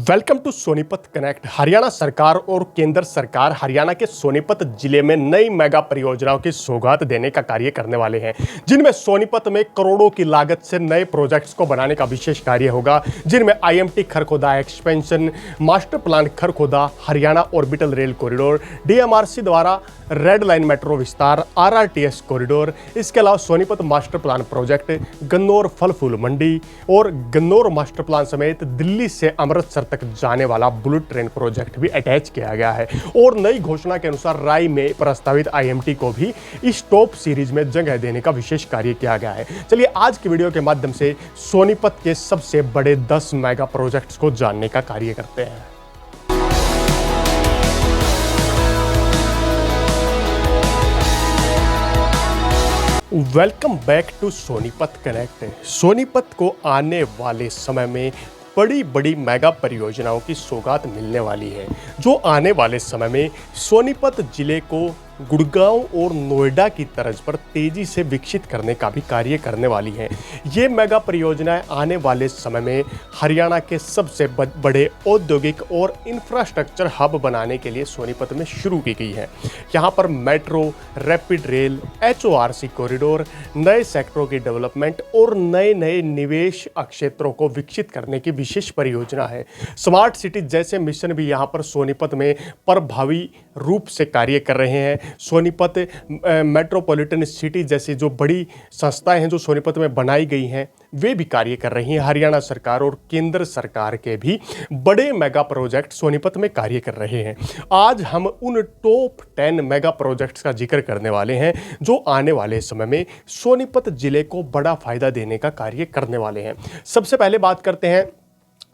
Welcome to Sonipat connect. Haryana सरकार और केंद्र सरकार हरियाणा के सोनीपत जिले में नई मेगा परियोजनाओं की सौगात देने का कार्य करने वाले हैं, जिनमें सोनीपत में करोड़ों की लागत से नए प्रोजेक्ट्स को बनाने का विशेष कार्य होगा, जिनमें IMT Kharkhoda expansion, master plan Kharkhoda, Haryana orbital rail corridor, DMRC द्वारा रेड लाइन मेट्रो विस्तार, आरआरटीएस कॉरिडोर, इसके अलावा Sonipat master plan project, Gannaur फल फूल मंडी और गन्नौर मास्टर प्लान समेत दिल्ली से अमृतसर तक जाने वाला बुलेट ट्रेन प्रोजेक्ट भी अटैच किया गया है। और नई घोषणा के अनुसार राय में प्रस्तावित आईएमटी को भी इस टॉप सीरीज में जगह देने का विशेष कार्य किया गया है। चलिए आज की वीडियो के माध्यम से सोनीपत के सबसे बड़े 10 मेगा प्रोजेक्ट्स को जानने का कार्य करते हैं। Welcome back to Sonipat connect. Sonipat को आने वाले समय में बड़ी बड़ी मेगा परियोजनाओं की सौगात मिलने वाली है, जो आने वाले समय में सोनीपत जिले को गुड़गांव और नोएडा की तर्ज पर तेजी से विकसित करने का भी कार्य करने वाली हैं। ये मेगा परियोजनाएं आने वाले समय में हरियाणा के सबसे बड़े औद्योगिक और इंफ्रास्ट्रक्चर हब बनाने के लिए सोनीपत में शुरू की गई हैं। यहाँ पर मेट्रो, रैपिड रेल, एचओआरसी कॉरिडोर, नए सेक्टरों की डेवलपमेंट और नए नए निवेश क्षेत्रों को विकसित करने की विशेष परियोजना है। स्मार्ट सिटी जैसे मिशन भी यहाँ पर सोनीपत में प्रभावी रूप से कार्य कर रहे हैं। सोनीपत मेट्रोपॉलिटन सिटी जैसी जो बड़ी संस्थाएं हैं जो सोनीपत में बनाई गई हैं, वे भी कार्य कर रही हैं। हरियाणा सरकार और केंद्र सरकार के भी बड़े मेगा प्रोजेक्ट सोनीपत में कार्य कर रहे हैं। आज हम उन टॉप 10 मेगा प्रोजेक्ट्स का जिक्र करने वाले हैं, जो आने वाले समय में सोनीपत जिले को बड़ा फायदा देने का कार्य करने वाले हैं। सबसे पहले बात करते हैं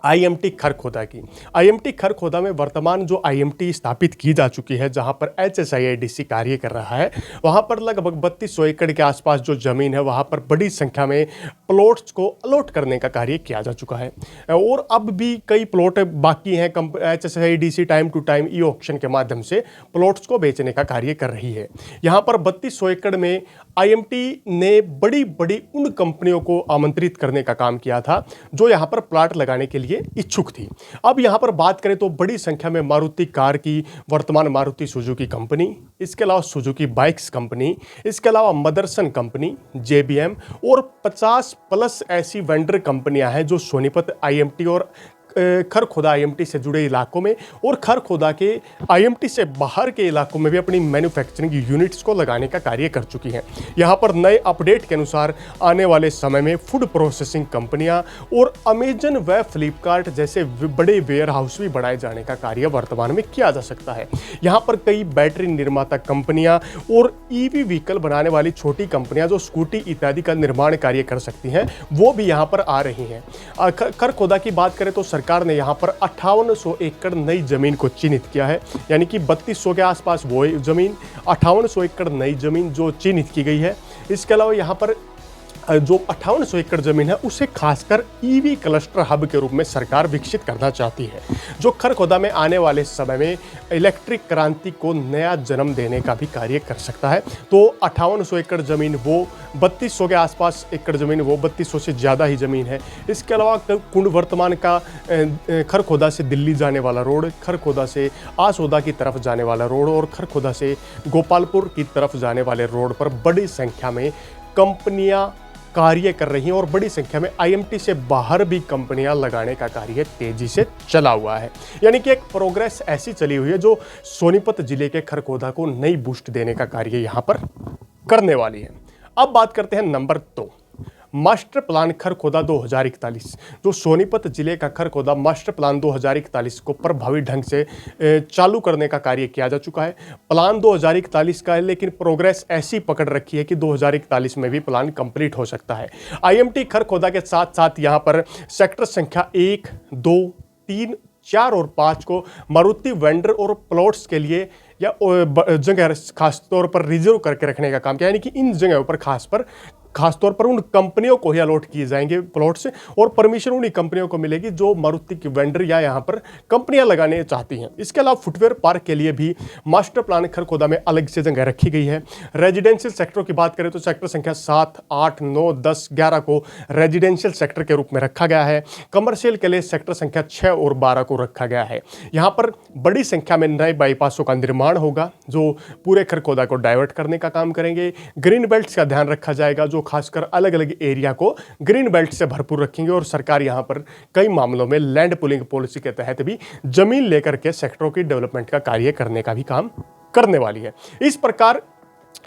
आईएमटी खरखोदा की। आईएमटी खरखोदा में वर्तमान जो आईएमटी स्थापित की जा चुकी है, जहां पर एचएसआईआईडीसी कार्य कर रहा है, वहां पर लगभग 3200 एकड़ के आसपास जो जमीन है, वहां पर बड़ी संख्या में प्लॉट्स को अलॉट करने का कार्य किया जा चुका है और अब भी कई प्लॉट बाकी हैं। HSIDC time to time e auction के माध्यम से प्लॉट्स को बेचने का कार्य कर रही है। यहाँ पर 3200 एकड़ में आईएमटी ने बड़ी बड़ी उन कंपनियों को आमंत्रित करने का काम किया था जो यहाँ पर प्लाट लगाने के लिए इच्छुक थी। अब यहां पर बात करें तो बड़ी संख्या में मारुति कार की वर्तमान मारुति सुजुकी कंपनी, इसके अलावा सुजुकी बाइक्स कंपनी, इसके अलावा मदरसन कंपनी, जेबीएम और 50 प्लस ऐसी वेंडर कंपनियां हैं जो सोनीपत आईएमटी और खरखोदा आईएमटी से जुड़े इलाकों में और खरखोदा के आईएमटी से बाहर के इलाकों में भी अपनी मैन्युफैक्चरिंग यूनिट्स को लगाने का कार्य कर चुकी हैं। यहाँ पर नए अपडेट के अनुसार आने वाले समय में फूड प्रोसेसिंग कंपनियाँ और अमेजन व फ्लिपकार्ट जैसे बड़े वेयर हाउस भी बढ़ाए जाने का कार्य वर्तमान में किया जा सकता है। यहाँ पर कई बैटरी निर्माता कंपनियाँ और ईवी व्हीकल बनाने वाली छोटी कंपनियाँ जो स्कूटी इत्यादि का निर्माण कार्य कर सकती हैं, वो भी यहाँ पर आ रही हैं। खरखोदा की बात करें तो सरकार ने यहाँ पर 5800 एकड़ नई जमीन को चिन्हित किया है, यानी कि 3200 के आसपास वो जमीन, 5800 एकड़ नई जमीन जो चिन्हित की गई है। इसके अलावा यहाँ पर जो 5800 एकड़ जमीन है, उसे खासकर ईवी क्लस्टर हब के रूप में सरकार विकसित करना चाहती है, जो खरखोदा में आने वाले समय में इलेक्ट्रिक क्रांति को नया जन्म देने का भी कार्य कर सकता है। तो 5800 एकड़ जमीन वो 3200 के आसपास एकड़ जमीन वो 3200 से ज़्यादा ही ज़मीन है। इसके अलावा कुंड वर्तमान का खरखोदा से दिल्ली जाने वाला रोड, खरखोदा से आसोदा की तरफ जाने वाला रोड और खरखोदा से गोपालपुर की तरफ जाने वाले रोड पर बड़ी संख्या में कंपनियां कार्य कर रही हैं और बड़ी संख्या में आईएमटी से बाहर भी कंपनियां लगाने का कार्य तेजी से चला हुआ है। यानी कि एक प्रोग्रेस ऐसी चली हुई है जो सोनीपत जिले के खरखोदा को नई बूस्ट देने का कार्य यहां पर करने वाली है। अब बात करते हैं नंबर 2, मास्टर प्लान खरखोदा 2041। जो सोनीपत जिले का खरखोदा मास्टर प्लान 2041 को प्रभावी ढंग से चालू करने का कार्य किया जा चुका है। प्लान 2041 का है, लेकिन प्रोग्रेस ऐसी पकड़ रखी है कि 2041 में भी प्लान कंप्लीट हो सकता है। आईएमटी खरखोदा के साथ साथ यहाँ पर सेक्टर संख्या 1, 2, 3, 4 और 5 को मारुति वेंडर और प्लॉट्स के लिए या जगह खास तौर पर रिजर्व करके रखने का काम किया, यानी कि इन जगहों पर खास पर खासतौर पर उन कंपनियों को ही अलॉट किए जाएंगे प्लॉट्स, और परमिशन उन्हीं कंपनियों को मिलेगी जो मारुति की वेंडर या यहाँ पर कंपनियां लगाने चाहती हैं। इसके अलावा फुटवेयर पार्क के लिए भी मास्टर प्लान खरखोदा में अलग से जगह रखी गई है। रेजिडेंशियल सेक्टरों की बात करें तो सेक्टर संख्या 7, 8, 9, 10, 11 को रेजिडेंशियल सेक्टर के रूप में रखा गया है। कमर्शियल के लिए सेक्टर संख्या 6 और 12 को रखा गया है। यहाँ पर बड़ी संख्या में नए बाईपासों का निर्माण होगा जो पूरे खरखोदा को डाइवर्ट करने का काम करेंगे। ग्रीन बेल्ट्स का ध्यान रखा जाएगा जो खासकर अलग अलग एरिया को ग्रीन बेल्ट से भरपूर रखेंगे, और सरकार यहाँ पर कई मामलों में लैंड पुलिंग पॉलिसी के तहत भी जमीन लेकर के सेक्टरों की डेवलपमेंट का कार्य करने का भी काम करने वाली है। इस प्रकार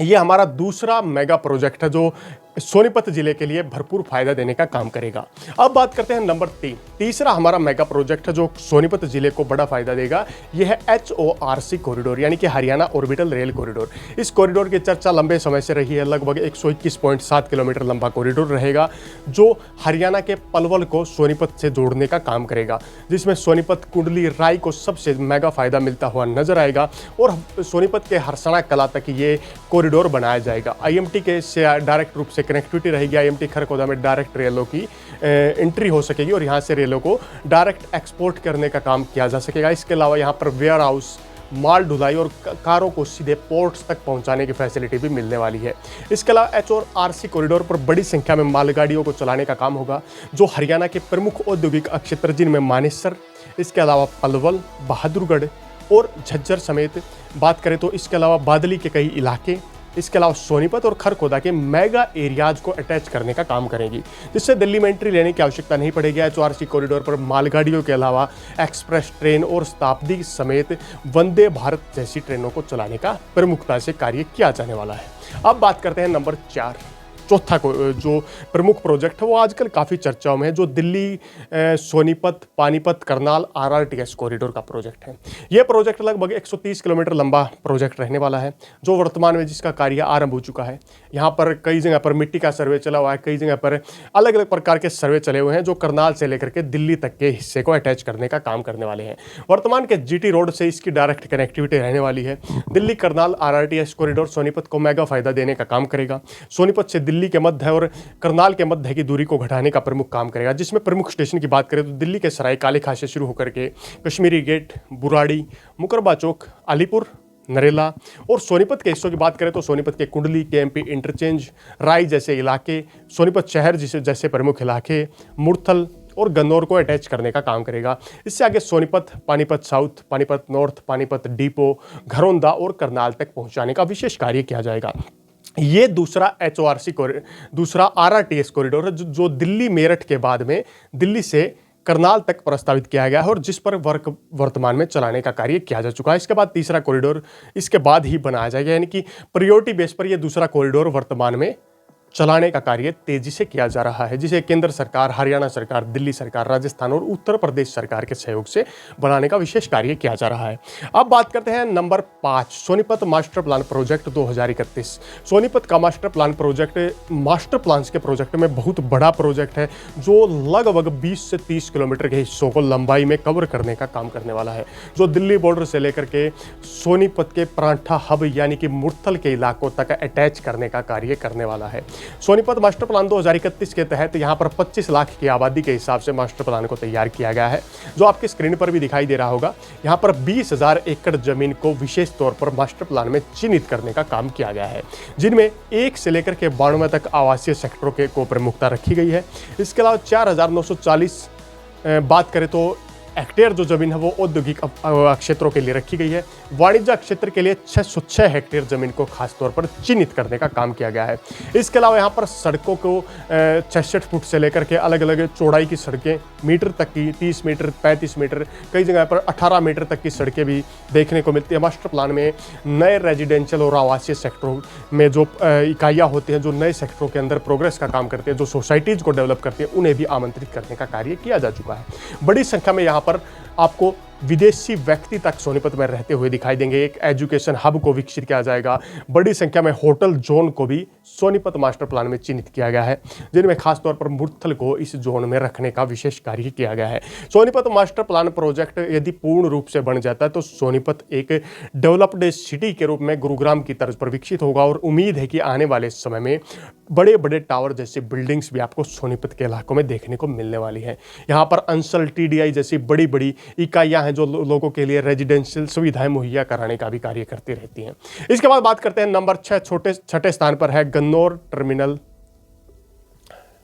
ये हमारा दूसरा मेगा प्रोजेक्ट है जो सोनीपत जिले के लिए भरपूर फायदा देने का काम करेगा। अब बात करते हैं नंबर 3, तीसरा हमारा मेगा प्रोजेक्ट है जो सोनीपत जिले को बड़ा फायदा देगा। यह है HORC कॉरिडोर यानी कि हरियाणा ऑर्बिटल रेल कॉरिडोर। इस कॉरिडोर की चर्चा लंबे समय से रही है। लगभग 121.7 किलोमीटर लंबा कॉरिडोर रहेगा जो हरियाणा के पलवल को सोनीपत से जोड़ने का काम करेगा, जिसमें सोनीपत, कुंडली, राई को सबसे मेगा फायदा मिलता हुआ नजर आएगा। और सोनीपत के हरसणा कला तक ये कॉरिडोर बनाया जाएगा। IMT के से डायरेक्ट रूप से कनेक्टिविटी रहेगी। IMT खरखोदा में डायरेक्ट रेलों की एंट्री हो सकेगी और यहाँ से रेलों को डायरेक्ट एक्सपोर्ट करने का काम किया जा सकेगा। इसके अलावा यहाँ पर वेयर हाउस, माल ढुलाई और कारों को सीधे पोर्ट्स तक पहुंचाने की फैसिलिटी भी मिलने वाली है। इसके अलावा HORC कॉरिडोर पर बड़ी संख्या में मालगाड़ियों को चलाने का काम होगा जो हरियाणा के प्रमुख औद्योगिक क्षेत्र जिनमें मानेसर, इसके अलावा पलवल, बहादुरगढ़ और झज्जर समेत बात करें तो इसके अलावा बादली के कई इलाके, इसके अलावा सोनीपत और खरखोदा के मेगा एरियाज को अटैच करने का काम करेंगी, जिससे दिल्ली में एंट्री लेने की आवश्यकता नहीं पड़ेगी। HORC कॉरिडोर पर मालगाड़ियों के अलावा एक्सप्रेस ट्रेन और शताब्दी समेत वंदे भारत जैसी ट्रेनों को चलाने का प्रमुखता से कार्य किया जाने वाला है। अब बात करते हैं नंबर 4, चौथा को जो प्रमुख प्रोजेक्ट है वो आजकल काफ़ी चर्चाओं में है, जो दिल्ली सोनीपत पानीपत करनाल RRTS कॉरिडोर का प्रोजेक्ट है। यह प्रोजेक्ट लगभग 130 किलोमीटर लंबा प्रोजेक्ट रहने वाला है जो वर्तमान में जिसका कार्य आरंभ हो चुका है। यहाँ पर कई जगह पर मिट्टी का सर्वे चला हुआ है, कई जगह पर अलग अलग प्रकार के सर्वे चले हुए हैं जो करनाल से लेकर के दिल्ली तक के हिस्से को अटैच करने का काम करने वाले हैं। वर्तमान के GT रोड से इसकी डायरेक्ट कनेक्टिविटी रहने वाली है। दिल्ली करनाल RRTS कॉरिडोर सोनीपत को मेगा फायदा देने का काम करेगा। सोनीपत से दिल्ली के मध्य और करनाल के मध्य की दूरी को घटाने का प्रमुख काम करेगा, जिसमें प्रमुख स्टेशन की बात करें तो दिल्ली के सराय काले खां से शुरू होकर के कश्मीरी गेट, बुराड़ी, मुकरबा चौक, अलीपुर, नरेला, और सोनीपत के हिस्सों की बात करें तो सोनीपत के कुंडली, KMP इंटरचेंज, राई जैसे इलाके, सोनीपत शहर जैसे प्रमुख इलाके, मुरथल और गन्नौर को अटैच करने का काम करेगा। इससे आगे Sonipat, Panipat south, Panipat north, Panipat depot, Gharaunda और करनाल तक पहुंचाने का विशेष कार्य किया जाएगा। ये दूसरा RRTS कॉरिडोर है जो दिल्ली मेरठ के बाद में दिल्ली से करनाल तक प्रस्तावित किया गया है और जिस पर वर्क वर्तमान में चलाने का कार्य किया जा चुका है। इसके बाद तीसरा कॉरिडोर इसके बाद ही बनाया जाएगा, यानी कि प्रायोरिटी बेस पर यह दूसरा कॉरिडोर वर्तमान में चलाने का कार्य तेजी से किया जा रहा है, जिसे केंद्र सरकार, हरियाणा सरकार, दिल्ली सरकार, राजस्थान और उत्तर प्रदेश सरकार के सहयोग से बनाने का विशेष कार्य किया जा रहा है। अब बात करते हैं number 5, Sonipat master plan project 2031। Sonipat का master plan project master plan के प्रोजेक्ट में बहुत बड़ा प्रोजेक्ट है जो लगभग 20 से 30 किलोमीटर के हिस्सों को लंबाई में कवर करने का काम करने वाला है, जो दिल्ली बॉर्डर से लेकर के सोनीपत के परांठा हब यानी कि मुरथल के इलाकों तक अटैच करने का कार्य करने वाला है। सोनीपत मास्टर प्लान 2031 के तहत यहां पर 25 लाख की आबादी के हिसाब से मास्टर प्लान को तैयार किया गया है, जो आपकी स्क्रीन पर भी दिखाई दे रहा होगा। यहां पर 20,000 एकड़ जमीन को विशेष तौर पर मास्टर प्लान में चिन्हित करने का काम किया गया है, जिनमें 1 से लेकर के 92 तक आवासीय सेक्टरों के को प्रमुखता रखी गई है। इसके अलावा 4,940 बात करें तो हेक्टेयर जो जमीन है वो औद्योगिक क्षेत्रों के लिए रखी गई है। वाणिज्य क्षेत्र के लिए 606 हेक्टेयर जमीन को खासतौर पर चिन्हित करने का काम किया गया है। इसके अलावा यहाँ पर सड़कों को 66 फुट से लेकर के अलग अलग चौड़ाई की सड़कें मीटर तक की, 30 मीटर, 35 मीटर, कई जगह पर 18 मीटर तक की सड़कें भी देखने को मिलती है। मास्टर प्लान में नए रेजिडेंशियल और आवासीय सेक्टरों में जो इकाइयाँ होती हैं, जो नए सेक्टरों के अंदर प्रोग्रेस का काम करती है, जो सोसाइटीज़ को डेवलप करती है, उन्हें भी आमंत्रित करने का कार्य किया जा चुका है। बड़ी संख्या में यहाँ पर आपको विदेशी व्यक्ति तक सोनीपत में रहते हुए दिखाई देंगे। एक एजुकेशन हब को विकसित किया जाएगा। बड़ी संख्या में होटल जोन को भी सोनीपत मास्टर प्लान में चिन्हित किया गया है, जिनमें खासतौर पर मुरथल को इस जोन में रखने का विशेष कार्य किया गया है। सोनीपत मास्टर प्लान प्रोजेक्ट यदि पूर्ण रूप से बन जाता है तो सोनीपत एक डेवलप्ड सिटी के रूप में गुरुग्राम की तर्ज पर विकसित होगा और उम्मीद है कि आने वाले समय में बड़े बड़े टावर जैसी बिल्डिंग्स भी आपको सोनीपत के इलाकों में देखने को मिलने वाली हैं। यहाँ पर अंसल टीडीआई जैसी बड़ी बड़ी इकाइयाँ हैं जो लोगों के लिए रेजिडेंशियल सुविधाएं मुहैया कराने का भी कार्य करती रहती हैं। इसके बाद बात करते हैं नंबर 6, छठे स्थान पर है गन्नौर टर्मिनल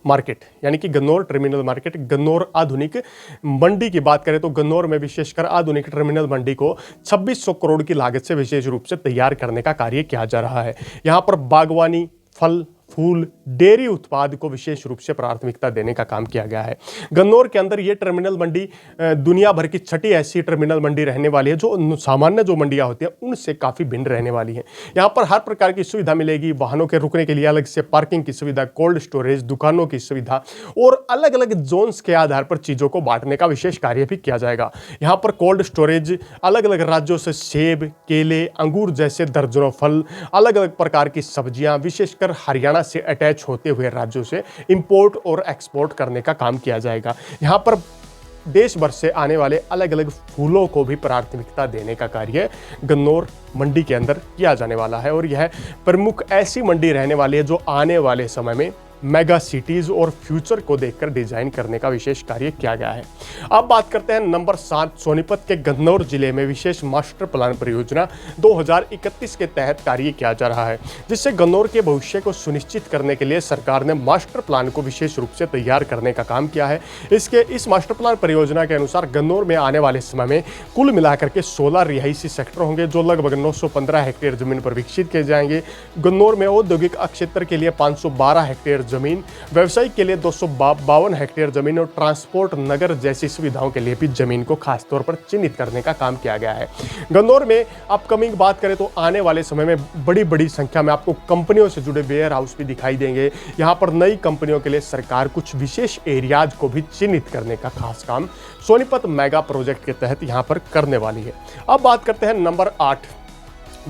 मार्केट, यानी कि गन्नौर टर्मिनल मार्केट। गन्नौर आधुनिक मंडी की बात करें तो गन्नौर में विशेषकर आधुनिक टर्मिनल मंडी को 2600 करोड़ की लागत से विशेष रूप से तैयार करने का कार्य किया जा रहा है। यहाँ पर बागवानी, फल, फूल, डेयरी उत्पाद को विशेष रूप से प्राथमिकता देने का काम किया गया है। गन्नौर के अंदर ये टर्मिनल मंडी दुनिया भर की छठी ऐसी टर्मिनल मंडी रहने वाली है जो सामान्य जो मंडियां होती हैं उनसे काफ़ी भिन्न रहने वाली है। यहाँ पर हर प्रकार की सुविधा मिलेगी, वाहनों के रुकने के लिए अलग से पार्किंग की सुविधा, कोल्ड स्टोरेज, दुकानों की सुविधा और अलग अलग जोन्स के आधार पर चीज़ों को बांटने का विशेष कार्य भी किया जाएगा। यहाँ पर कोल्ड स्टोरेज अलग अलग राज्यों से सेब, केले, अंगूर जैसे दर्जनों फल, अलग अलग प्रकार की सब्जियाँ विशेषकर हरियाणा से अटैच होते हुए राज्यों से इंपोर्ट और एक्सपोर्ट करने का काम किया जाएगा। यहाँ पर देश भर से आने वाले अलग अलग फूलों को भी प्राथमिकता देने का कार्य गन्नौर मंडी के अंदर किया जाने वाला है और यह प्रमुख ऐसी मंडी रहने वाली है जो आने वाले समय में मेगा सिटीज और फ्यूचर को देखकर डिजाइन करने का विशेष कार्य किया गया है। अब बात करते हैं नंबर 7, सोनीपत के गन्नौर जिले में विशेष मास्टर प्लान परियोजना 2031 के तहत कार्य किया जा रहा है, जिससे गन्नौर के भविष्य को सुनिश्चित करने के लिए सरकार ने मास्टर प्लान को विशेष रूप से तैयार करने का काम किया है। इस मास्टर प्लान परियोजना के अनुसार गन्नौर में आने वाले समय में कुल मिलाकर के 16 रिहायशी सेक्टर होंगे जो लगभग 915 हेक्टेयर जमीन पर विकसित किए जाएंगे। गन्नौर में औद्योगिक क्षेत्र के लिए 512 हेक्टेयर जमीन, व्यवसायिक के लिए 252 हेक्टेयर जमीन और ट्रांसपोर्ट, नगर जैसी सुविधाओं के लिए भी जमीन को खास तौर पर चिन्हित करने का काम किया गया है। गन्नौर में अपकमिंग बात करें तो आने वाले समय में बड़ी बड़ी संख्या में आपको कंपनियों से जुड़े वेयर हाउस भी दिखाई देंगे। यहाँ पर नई कंपनियों के लिए सरकार कुछ विशेष एरियाज को भी चिन्हित करने का खास काम सोनीपत मेगा प्रोजेक्ट के तहत यहाँ पर करने वाली है। अब बात करते हैं number 8,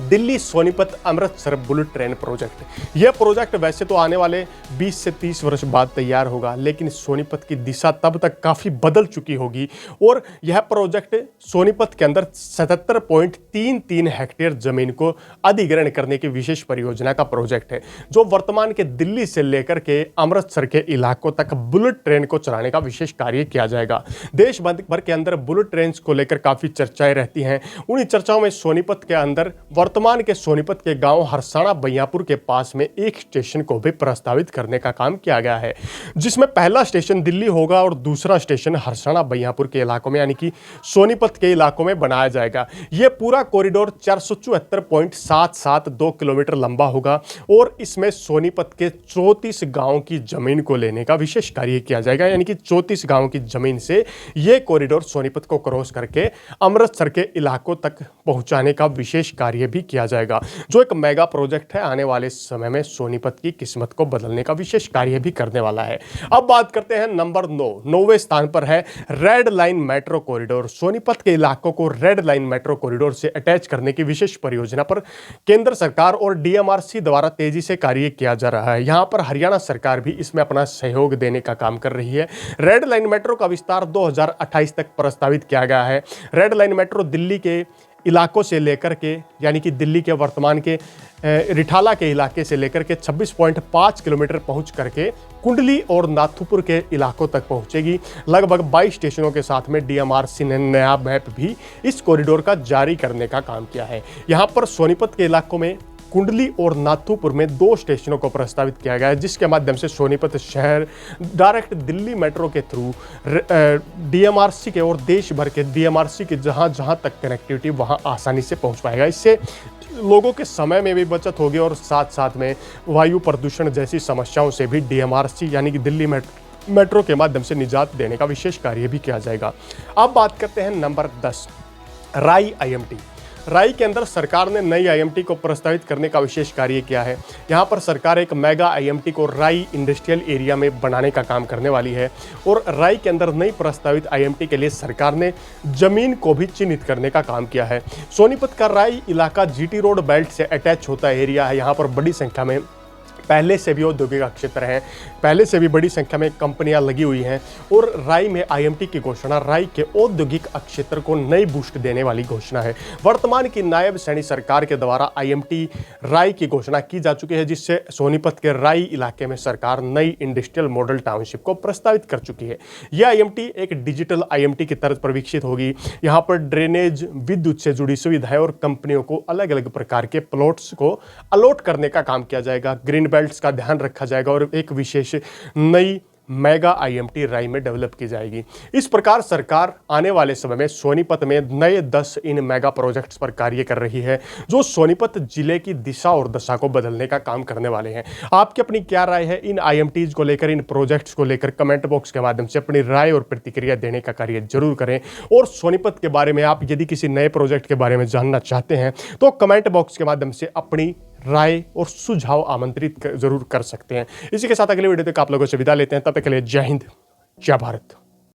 Delhi Sonipat Amritsar bullet train project. यह प्रोजेक्ट वैसे तो आने वाले 20 से 30 वर्ष बाद तैयार होगा, लेकिन सोनीपत की दिशा तब तक काफ़ी बदल चुकी होगी और यह प्रोजेक्ट सोनीपत के अंदर 77.33 हेक्टेयर जमीन को अधिग्रहण करने की विशेष परियोजना का प्रोजेक्ट है, जो वर्तमान के दिल्ली से लेकर के अमृतसर के इलाकों तक बुलेट ट्रेन को चलाने का विशेष कार्य किया जाएगा। देश भर के अंदर बुलेट ट्रेन को लेकर काफ़ी चर्चाएं रहती हैं। उन्हीं चर्चाओं में सोनीपत के अंदर वर्तमान के सोनीपत के गांव हरसाणा बैयापुर के पास में एक स्टेशन को भी प्रस्तावित करने का काम किया गया है, जिसमें पहला स्टेशन दिल्ली होगा और दूसरा स्टेशन हरसाणा बैयापुर के इलाकों में यानी कि सोनीपत के इलाकों में बनाया जाएगा। यह पूरा कॉरिडोर 474.772 किलोमीटर लंबा होगा और इसमें सोनीपत के 34 गांवों की जमीन को लेने का विशेष कार्य किया जाएगा, यानी कि 34 गांवों की जमीन से यह कॉरिडोर सोनीपत को क्रॉस करके अमृतसर के इलाकों तक पहुंचाने का विशेष कार्य भी किया जाएगा, जो एक मेगा प्रोजेक्ट है। आने वाले समय में सोनीपत की किस्मत को बदलने का विशेष कार्य भी करने वाला है। अब बात करते हैं नंबर 9, 9वें स्थान पर है red line metro corridor. Sonipat के इलाकों को रेड लाइन मेट्रो कॉरिडोर से अटैच करने की विशेष परियोजना पर केंद्र सरकार और डीएमआरसी द्वारा तेजी से कार्य किया जा रहा है। यहां पर हरियाणा सरकार भी इसमें अपना सहयोग देने का काम कर रही है। रेड लाइन मेट्रो का विस्तार 2028 तक प्रस्तावित किया गया है। रेड लाइन मेट्रो दिल्ली के इलाकों से लेकर के, यानी कि दिल्ली के वर्तमान के रिठाला के इलाके से लेकर के 26.5 किलोमीटर पहुंच करके कुंडली और नाथुपुर के इलाकों तक पहुंचेगी। लगभग 22 स्टेशनों के साथ में डीएमआरसी ने नया मैप भी इस कॉरिडोर का जारी करने का काम किया है। यहां पर सोनीपत के इलाकों में कुंडली और नाथुपुर में 2 स्टेशनों को प्रस्तावित किया गया है, जिसके माध्यम से सोनीपत शहर डायरेक्ट दिल्ली मेट्रो के थ्रू डीएमआरसी के और देश भर के डीएमआरसी के जहां जहां तक कनेक्टिविटी वहां आसानी से पहुंच पाएगा। इससे लोगों के समय में भी बचत होगी और साथ साथ में वायु प्रदूषण जैसी समस्याओं से भी डीएमआरसी यानी कि दिल्ली मेट्रो के माध्यम से निजात देने का विशेष कार्य भी किया जाएगा। अब बात करते हैं नंबर 10, राई आईएमटी। राई के अंदर सरकार ने नई आईएमटी को प्रस्तावित करने का विशेष कार्य किया है। यहाँ पर सरकार एक मेगा आईएमटी को राई इंडस्ट्रियल एरिया में बनाने का काम करने वाली है और राई के अंदर नई प्रस्तावित आईएमटी के लिए सरकार ने जमीन को भी चिन्हित करने का काम किया है। सोनीपत का राई इलाका जीटी रोड बेल्ट से अटैच होता एरिया है। यहाँ पर बड़ी संख्या में पहले से भी औद्योगिक क्षेत्र हैं, पहले से भी बड़ी संख्या में कंपनियां लगी हुई हैं और राई में आईएमटी की घोषणा राई के औद्योगिक क्षेत्र को नई बूस्ट देने वाली घोषणा है। वर्तमान की नायब सैनी सरकार के द्वारा आईएमटी राई की घोषणा की जा चुकी है, जिससे सोनीपत के राई इलाके में सरकार नई इंडस्ट्रियल मॉडल टाउनशिप को प्रस्तावित कर चुकी है। यह आईएमटी एक डिजिटल आईएमटी की तर्ज पर विकसित होगी। यहाँ पर ड्रेनेज, विद्युत से जुड़ी सुविधाएं और कंपनियों को अलग अलग प्रकार के प्लॉट्स को अलॉट करने का काम किया जाएगा। ग्रीन बेल्ट्स का ध्यान रखा जाएगा और एक विशेष नई मेगा आईएमटी राई में डेवलप की जाएगी। इस प्रकार सरकार आने वाले समय में सोनीपत में नए 10 इन मेगा प्रोजेक्ट्स पर कार्य कर रही है, जो सोनीपत जिले की दिशा और दशा को बदलने का काम करने वाले हैं। आपकी अपनी क्या राय है इन आईएमटीज को लेकर, इन प्रोजेक्ट्स को लेकर? कमेंट बॉक्स के माध्यम से अपनी राय और प्रतिक्रिया देने का कार्य जरूर करें। और सोनीपत के बारे में आप यदि किसी नए प्रोजेक्ट के बारे में जानना चाहते हैं तो कमेंट बॉक्स के माध्यम से अपनी राय और सुझाव आमंत्रित जरूर कर सकते हैं। इसी के साथ अगले वीडियो तक आप लोगों से विदा लेते हैं। तब तक के लिए जय हिंद, जय भारत।